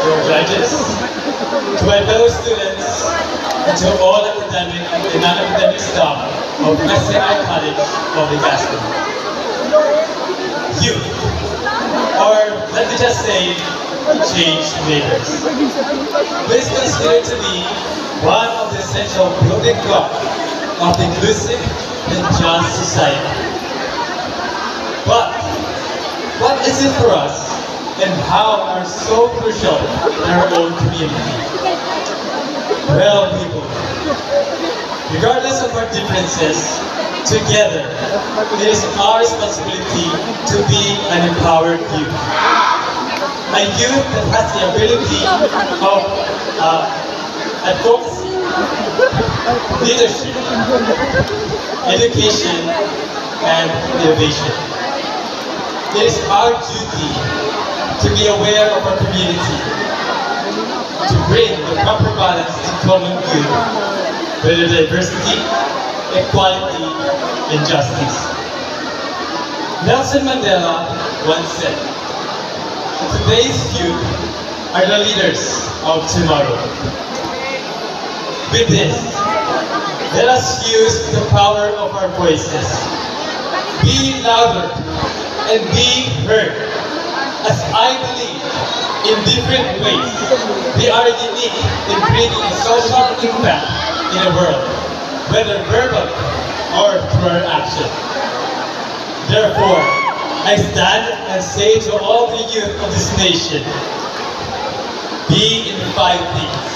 to our judges, to my fellow students, and to all academic and non-academic staff of SNI College of the Gaston. Youth, or let me just say, change makers. This is considered to be one of the essential building blocks of the inclusive and just society. But what is it for us, and how are so crucial in our own community? Well, people, regardless of our differences, together, it is our responsibility to be an empowered youth. A youth that has the ability of advocacy, leadership, education, and innovation. It is our duty to be aware of our community, to bring the proper balance to common good, whether diversity, equality, and justice. Nelson Mandela once said, "Today's youth are the leaders of tomorrow." With this, let us use the power of our voices. Be louder and be heard. As I believe, in different ways, we are unique in bringing a social impact in the world, whether verbal or through our action. Therefore, I stand and say to all the youth of this nation, be in 5 things.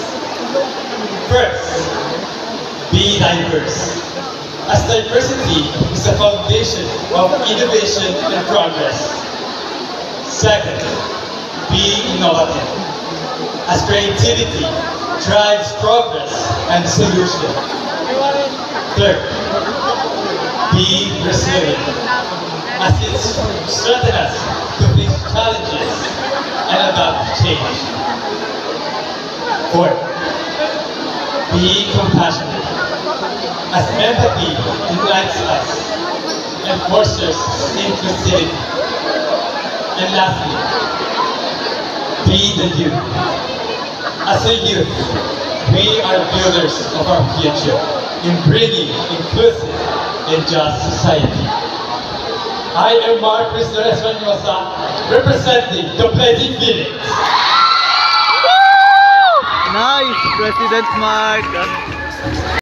First, be diverse, as diversity is the foundation of innovation and progress. Second, be innovative, as creativity drives progress and solution. Third, be resilient, as it strengthens us to face challenges and adapt to change. Fourth, be compassionate, as empathy unites us and fosters inclusivity. And lastly, be the youth. As a youth, we are builders of our future in bringing inclusive and just society. I am Mark Cristo Espanosa, representing the Pledging Phoenix. Nice, President Mark.